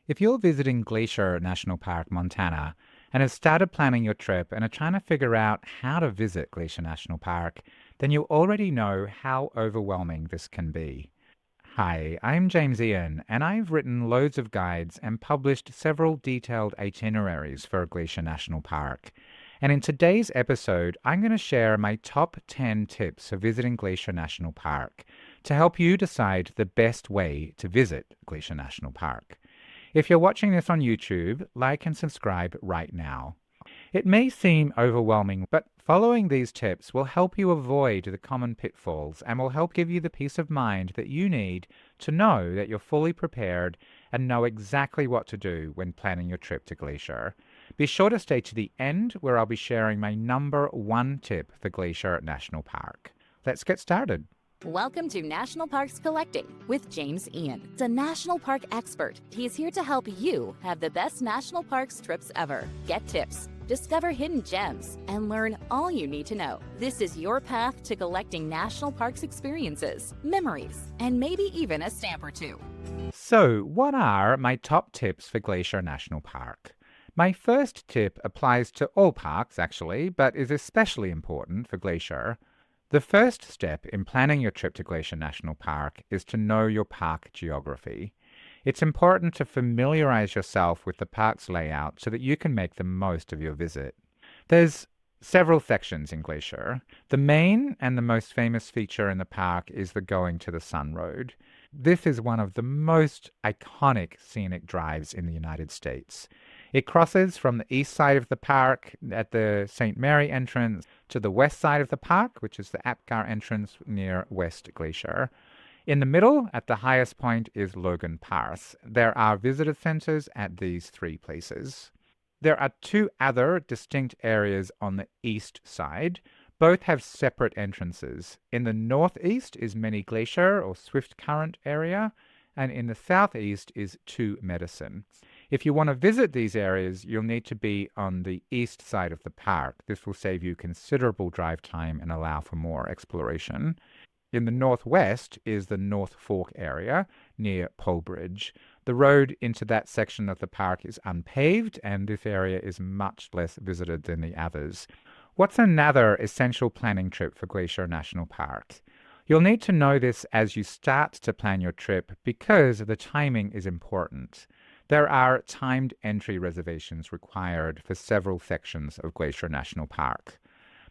If you're visiting Glacier National Park, Montana, and have started planning your trip and are trying to figure out how to visit Glacier National Park, then you already know how overwhelming this can be. Hi, I'm James Ian, and I've written loads of guides and published several detailed itineraries for Glacier National Park. And in today's episode, I'm going to share my top 10 tips for visiting Glacier National Park to help you decide the best way to visit Glacier National Park. If you're watching this on YouTube, like and subscribe right now. It may seem overwhelming, but following these tips will help you avoid the common pitfalls and will help give you the peace of mind that you need to know that you're fully prepared and know exactly what to do when planning your trip to Glacier. Be sure to stay to the end where I'll be sharing my number one tip for Glacier National Park. Let's get started. Welcome to National Parks Collecting with James Ian. He's a national park expert. He's here to help you have the best national parks trips ever. Get tips, discover hidden gems, and learn all you need to know. This is your path to collecting national parks experiences, memories, and maybe even a stamp or two. So, what are my top tips for Glacier National Park? My first tip applies to all parks, actually, but is especially important for Glacier. The first step in planning your trip to Glacier National Park is to know your park geography. It's important to familiarize yourself with the park's layout so that you can make the most of your visit. There's several sections in Glacier. The main and the most famous feature in the park is the Going to the Sun Road. This is one of the most iconic scenic drives in the United States. It crosses from the east side of the park at the St. Mary entrance to the west side of the park, which is the Apgar entrance near West Glacier. In the middle, at the highest point, is Logan Pass. There are visitor centers at these three places. There are two other distinct areas on the east side. Both have separate entrances. In the northeast is Many Glacier or Swift Current area, and in the southeast is Two Medicine. If you want to visit these areas, you'll need to be on the east side of the park. This will save you considerable drive time and allow for more exploration. In the northwest is the North Fork area near Polebridge. The road into that section of the park is unpaved, and this area is much less visited than the others. What's another essential planning trip for Glacier National Park? You'll need to know this as you start to plan your trip because the timing is important. There are timed entry reservations required for several sections of Glacier National Park.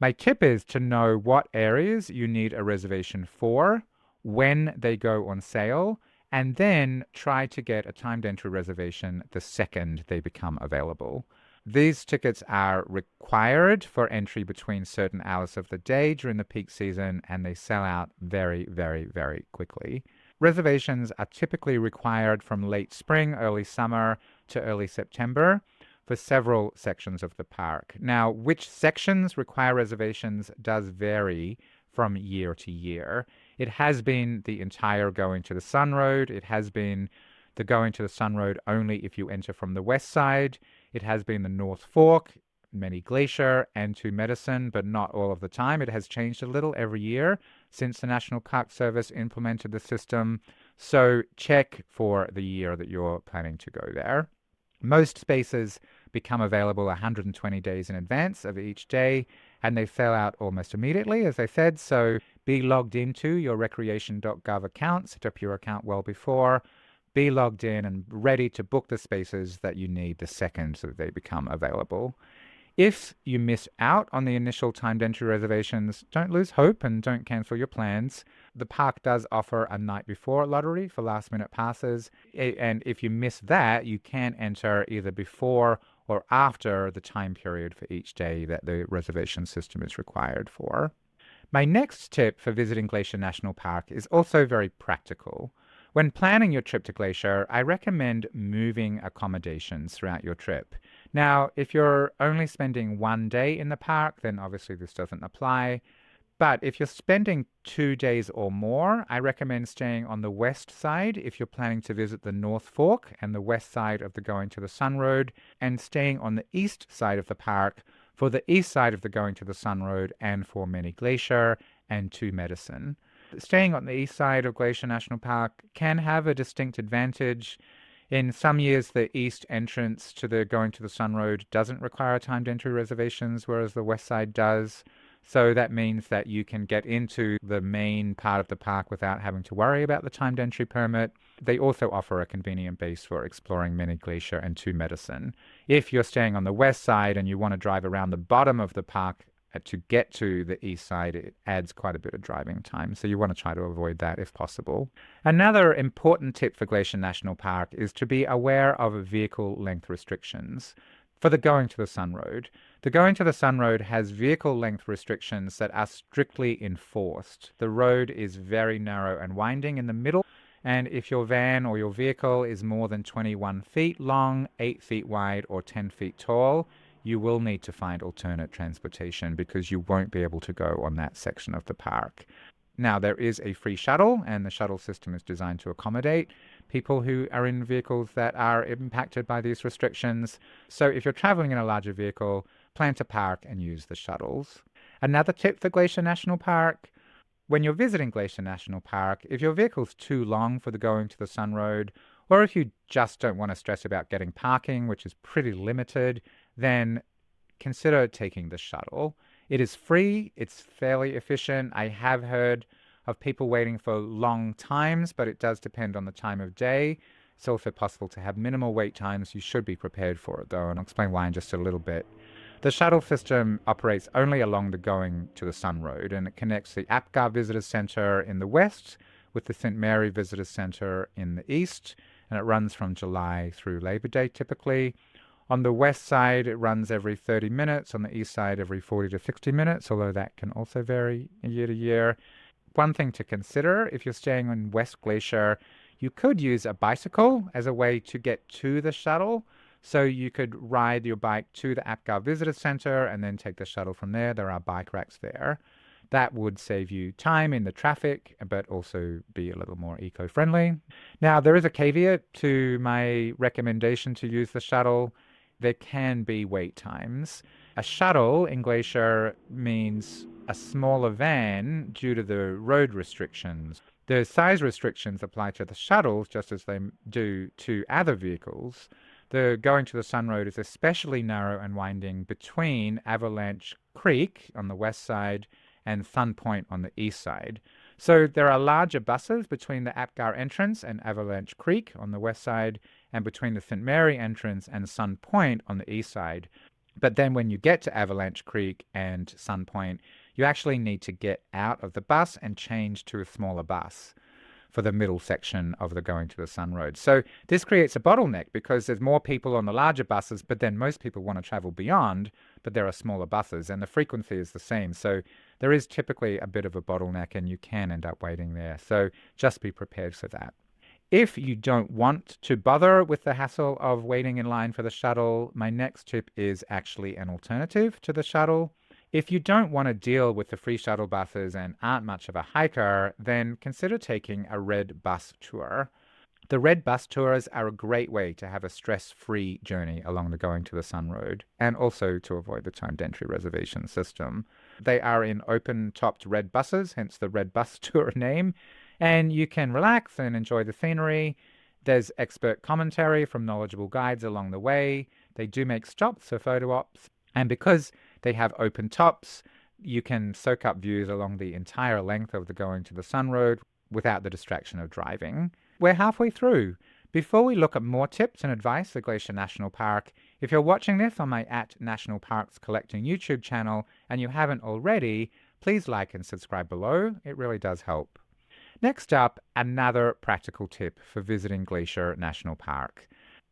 My tip is to know what areas you need a reservation for, when they go on sale, and then try to get a timed entry reservation the second they become available. These tickets are required for entry between certain hours of the day during the peak season, and they sell out very, very, very quickly. Reservations are typically required from late spring, early summer to early September for several sections of the park. Now, which sections require reservations does vary from year to year. It has been the entire Going to the Sun Road. It has been the Going to the Sun Road only if you enter from the west side. It has been the North Fork, Many Glacier, and Two Medicine, but not all of the time. It has changed a little every year since the National Park Service implemented the system. So check for the year that you're planning to go there. Most spaces become available 120 days in advance of each day, and they sell out almost immediately, as I said. So be logged into your recreation.gov account, set up your account well before, be logged in and ready to book the spaces that you need the second that they become available. If you miss out on the initial timed entry reservations, don't lose hope and don't cancel your plans. The park does offer a night before lottery for last minute passes. And if you miss that, you can enter either before or after the time period for each day that the reservation system is required for. My next tip for visiting Glacier National Park is also very practical. When planning your trip to Glacier, I recommend moving accommodations throughout your trip. Now, if you're only spending one day in the park, then obviously this doesn't apply. But if you're spending 2 days or more, I recommend staying on the west side if you're planning to visit the North Fork and the west side of the Going to the Sun Road, and staying on the east side of the park for the east side of the Going to the Sun Road and for Many Glacier and Two Medicine. Staying on the east side of Glacier National Park can have a distinct advantage. In some years, the east entrance to the Going to the Sun Road doesn't require timed entry reservations, whereas the west side does. So that means that you can get into the main part of the park without having to worry about the timed entry permit. They also offer a convenient base for exploring Mini Glacier and Two Medicine. If you're staying on the west side and you want to drive around the bottom of the park to get to the east side, it adds quite a bit of driving time. So you want to try to avoid that if possible. Another important tip for Glacier National Park is to be aware of vehicle length restrictions. For the Going to the Sun Road, the Going to the Sun Road has vehicle length restrictions that are strictly enforced. The road is very narrow and winding in the middle, and if your van or your vehicle is more than 21 feet long, 8 feet wide, or 10 feet tall, you will need to find alternate transportation because you won't be able to go on that section of the park. Now, there is a free shuttle, and the shuttle system is designed to accommodate people who are in vehicles that are impacted by these restrictions. So if you're traveling in a larger vehicle, plan to park and use the shuttles. Another tip for Glacier National Park: when you're visiting Glacier National Park, if your vehicle's too long for the Going to the Sun Road, or if you just don't want to stress about getting parking, which is pretty limited, then consider taking the shuttle. It is free, it's fairly efficient. I have heard of people waiting for long times, but it does depend on the time of day. It's also possible to have minimal wait times. You should be prepared for it, though, and I'll explain why in just a little bit. The shuttle system operates only along the Going to the Sun Road, and it connects the Apgar Visitor Centre in the west with the St. Mary Visitor Centre in the east, and it runs from July through Labor Day typically. On the west side, it runs every 30 minutes. On the east side, every 40 to 60 minutes, although that can also vary year to year. One thing to consider if you're staying on West Glacier, you could use a bicycle as a way to get to the shuttle. So you could ride your bike to the Apgar Visitor Center and then take the shuttle from there. There are bike racks there. That would save you time in the traffic, but also be a little more eco-friendly. Now, there is a caveat to my recommendation to use the shuttle. There can be wait times. A shuttle in Glacier means a smaller van due to the road restrictions. The size restrictions apply to the shuttles just as they do to other vehicles. The Going to the Sun Road is especially narrow and winding between Avalanche Creek on the west side and Sun Point on the east side. So there are larger buses between the Apgar entrance and Avalanche Creek on the west side, and between the St. Mary entrance and Sun Point on the east side. But then when you get to Avalanche Creek and Sun Point, you actually need to get out of the bus and change to a smaller bus for the middle section of the Going to the Sun Road. So this creates a bottleneck because there's more people on the larger buses, but then most people want to travel beyond, but there are smaller buses and the frequency is the same. So there is typically a bit of a bottleneck and you can end up waiting there. So just be prepared for that. If you don't want to bother with the hassle of waiting in line for the shuttle, my next tip is actually an alternative to the shuttle. If you don't want to deal with the free shuttle buses and aren't much of a hiker, then consider taking a red bus tour. The red bus tours are a great way to have a stress-free journey along the Going to the Sun Road, and also to avoid the timed entry reservation system. They are in open-topped red buses, hence the red bus tour name, and you can relax and enjoy the scenery. There's expert commentary from knowledgeable guides along the way. They do make stops for photo ops, and because they have open tops, you can soak up views along the entire length of the Going to the Sun Road without the distraction of driving. We're halfway through. Before we look at more tips and advice for Glacier National Park, if you're watching this on my @National Parks Collecting YouTube channel and you haven't already, please like and subscribe below. It really does help. Next up, another practical tip for visiting Glacier National Park.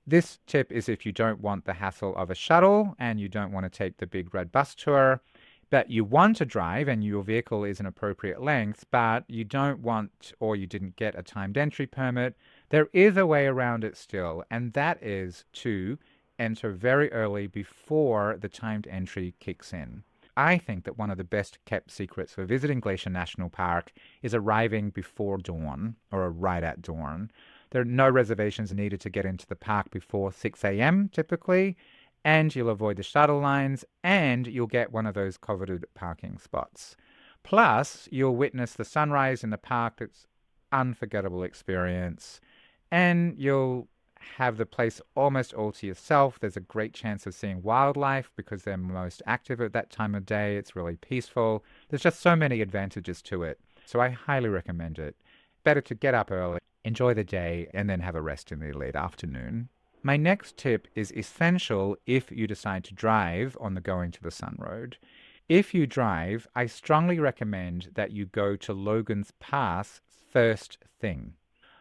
This tip is if you don't want the hassle of a shuttle and you don't want to take the big red bus tour, but you want to drive and your vehicle is an appropriate length, but you don't want or you didn't get a timed entry permit, there is a way around it still, and that is to enter very early before the timed entry kicks in. I think that one of the best kept secrets for visiting Glacier National Park is arriving before dawn or right at dawn. There are no reservations needed to get into the park before 6 a.m. typically, and you'll avoid the shuttle lines, and you'll get one of those coveted parking spots. Plus, you'll witness the sunrise in the park. It's an unforgettable experience, and you'll have the place almost all to yourself. There's a great chance of seeing wildlife because they're most active at that time of day. It's really peaceful. There's just so many advantages to it. So I highly recommend it. Better to get up early, enjoy the day, and then have a rest in the late afternoon. My next tip is essential if you decide to drive on the Going to the Sun Road. If you drive, I strongly recommend that you go to Logan's Pass first thing.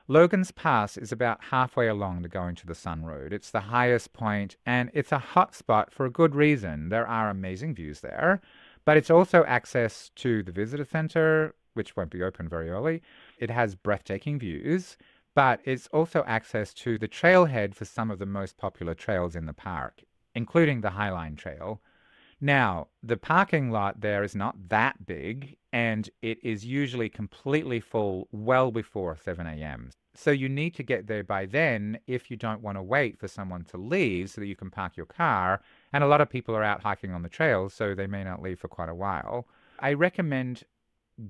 Logan's Pass is about halfway along the Going to the Sun Road. It's the highest point, and it's a hot spot for a good reason. There are amazing views there, but it's also access to the visitor center, which won't be open very early. It has breathtaking views, but it's also access to the trailhead for some of the most popular trails in the park, including the Highline Trail. Now, the parking lot there is not that big, and it is usually completely full well before 7 a.m. So you need to get there by then if you don't want to wait for someone to leave so that you can park your car. And a lot of people are out hiking on the trails, so they may not leave for quite a while. I recommend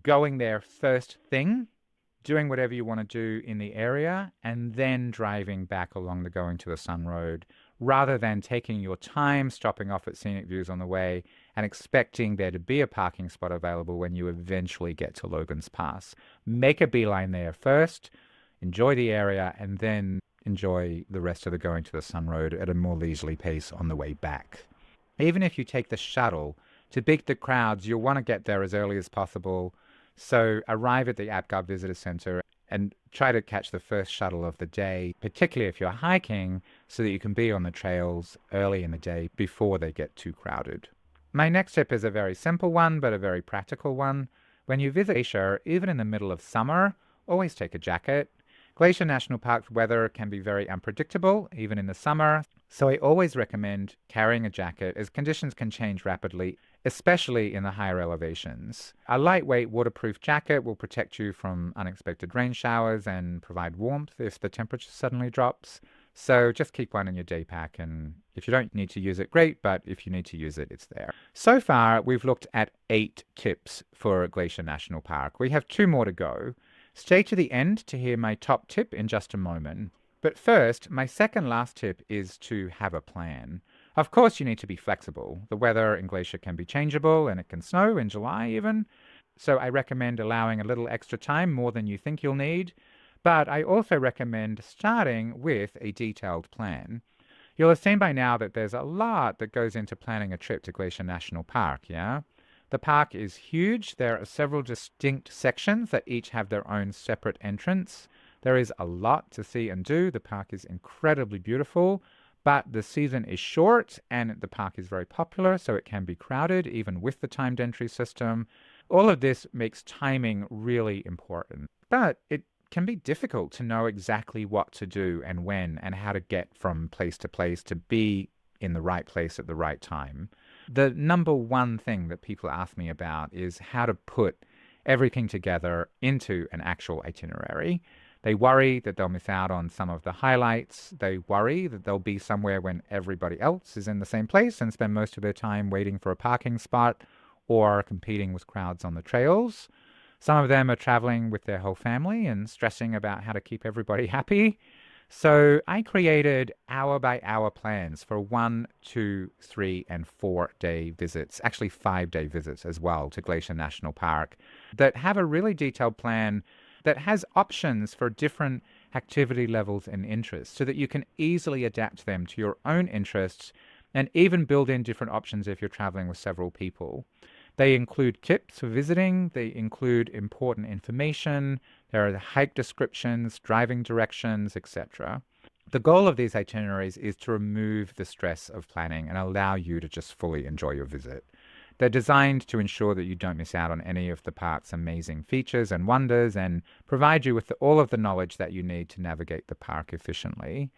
going there first thing, doing whatever you want to do in the area, and then driving back along the Going to the Sun Road, rather than taking your time, stopping off at scenic views on the way, and expecting there to be a parking spot available when you eventually get to Logan's Pass. Make a beeline there first, enjoy the area, and then enjoy the rest of the Going to the Sun Road at a more leisurely pace on the way back. Even if you take the shuttle, to beat the crowds, you'll want to get there as early as possible. So arrive at the APGAR Visitor Center and try to catch the first shuttle of the day, particularly if you're hiking, so that you can be on the trails early in the day before they get too crowded. My next tip is a very simple one, but a very practical one. When you visit Glacier, even in the middle of summer, always take a jacket. Glacier National Park's weather can be very unpredictable, even in the summer, so I always recommend carrying a jacket as conditions can change rapidly, especially in the higher elevations. A lightweight waterproof jacket will protect you from unexpected rain showers and provide warmth if the temperature suddenly drops. So just keep one in your day pack, and if you don't need to use it, great, but if you need to use it, it's there. So far, we've looked at 8 tips for Glacier National Park. We have 2 more to go. Stay to the end to hear my top tip in just a moment. But first, my second last tip is to have a plan. Of course, you need to be flexible. The weather in Glacier can be changeable, and it can snow in July even. So I recommend allowing a little extra time, more than you think you'll need. But I also recommend starting with a detailed plan. You'll have seen by now that there's a lot that goes into planning a trip to Glacier National Park, yeah? The park is huge. There are several distinct sections that each have their own separate entrance. There is a lot to see and do. The park is incredibly beautiful, but the season is short and the park is very popular, so it can be crowded even with the timed entry system. All of this makes timing really important, but it can be difficult to know exactly what to do and when and how to get from place to place to be in the right place at the right time. The number one thing that people ask me about is how to put everything together into an actual itinerary. They worry that they'll miss out on some of the highlights. They worry that they'll be somewhere when everybody else is in the same place and spend most of their time waiting for a parking spot or competing with crowds on the trails. Some of them are traveling with their whole family and stressing about how to keep everybody happy. So I created hour-by-hour plans for 1, 2, 3, and 4-day visits, actually 5-day visits as well, to Glacier National Park, that have a really detailed plan that has options for different activity levels and interests so that you can easily adapt them to your own interests and even build in different options if you're traveling with several people. They include tips for visiting, they include important information, there are hike descriptions, driving directions, etc. The goal of these itineraries is to remove the stress of planning and allow you to just fully enjoy your visit. They're designed to ensure that you don't miss out on any of the park's amazing features and wonders and provide you with all of the knowledge that you need to navigate the park efficiently.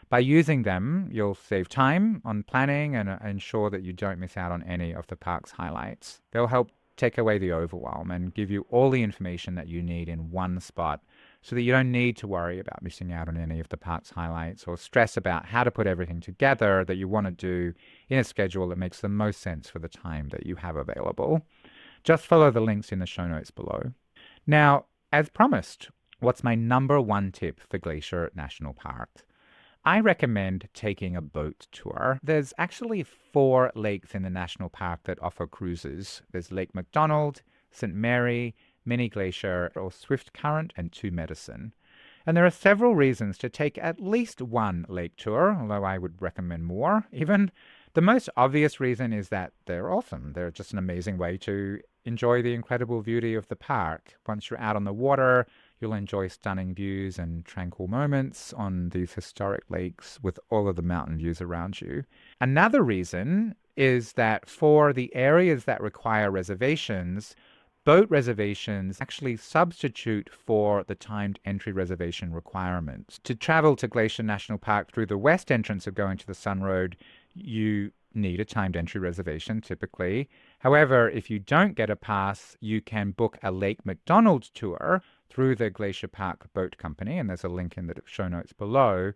By using them, you'll save time on planning and ensure that you don't miss out on any of the park's highlights. They'll help take away the overwhelm and give you all the information that you need in one spot so that you don't need to worry about missing out on any of the park's highlights or stress about how to put everything together that you want to do in a schedule that makes the most sense for the time that you have available. Just follow the links in the show notes below. Now, as promised, what's my number one tip for Glacier National Park? I recommend taking a boat tour. There's actually 4 lakes in the national park that offer cruises. There's Lake McDonald, St. Mary, Mini Glacier, or Swift Current, and Two Medicine. And there are several reasons to take at least one lake tour, although I would recommend more even. The most obvious reason is that they're awesome. They're just an amazing way to enjoy the incredible beauty of the park. Once you're out on the water, you'll enjoy stunning views and tranquil moments on these historic lakes with all of the mountain views around you. Another reason is that for the areas that require reservations, boat reservations actually substitute for the timed entry reservation requirements. To travel to Glacier National Park through the west entrance of going to the Sun Road, you need a timed entry reservation typically. However, if you don't get a pass, you can book a Lake McDonald tour through the Glacier Park Boat Company, and there's a link in the show notes below.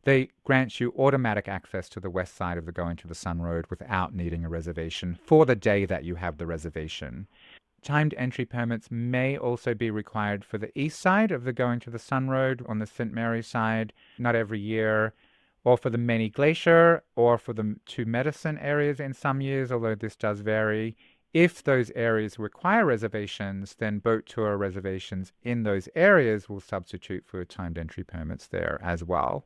They grant you automatic access to the west side of the Going to the Sun Road without needing a reservation for the day that you have the reservation. Timed entry permits may also be required for the east side of the Going to the Sun Road on the St. Mary side, not every year, or for the Many Glacier, or for the Two Medicine areas in some years, although this does vary. If those areas require reservations, then boat tour reservations in those areas will substitute for timed entry permits there as well.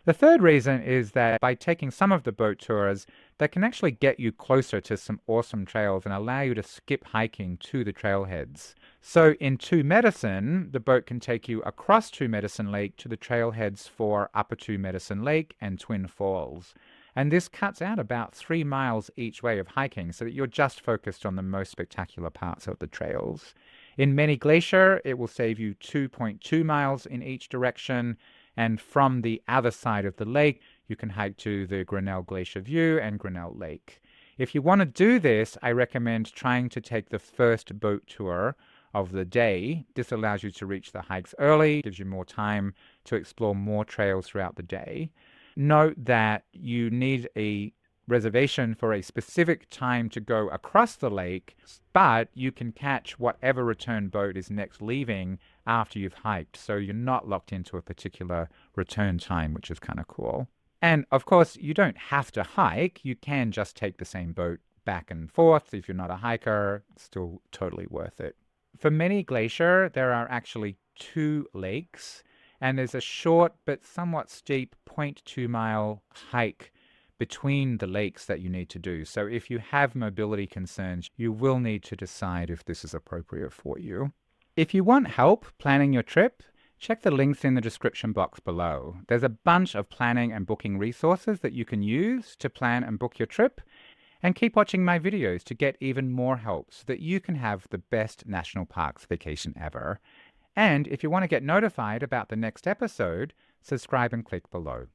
The third reason is that by taking some of the boat tours, they can actually get you closer to some awesome trails and allow you to skip hiking to the trailheads. So in Two Medicine, the boat can take you across Two Medicine Lake to the trailheads for Upper Two Medicine Lake and Twin Falls. And this cuts out about 3 miles each way of hiking so that you're just focused on the most spectacular parts of the trails. In Many Glacier, it will save you 2.2 miles in each direction. And from the other side of the lake, you can hike to the Grinnell Glacier View and Grinnell Lake. If you want to do this, I recommend trying to take the first boat tour of the day. This allows you to reach the hikes early, gives you more time to explore more trails throughout the day. Note that you need a reservation for a specific time to go across the lake, but you can catch whatever return boat is next leaving after you've hiked. So you're not locked into a particular return time, which is kind of cool. And of course, you don't have to hike. You can just take the same boat back and forth. If you're not a hiker, it's still totally worth it. For Many Glacier, there are actually 2 lakes, and there's a short but somewhat steep 0.2 mile hike between the lakes that you need to do. So if you have mobility concerns, you will need to decide if this is appropriate for you. If you want help planning your trip, check the links in the description box below. There's a bunch of planning and booking resources that you can use to plan and book your trip. And keep watching my videos to get even more help so that you can have the best national parks vacation ever. And if you want to get notified about the next episode, subscribe and click below.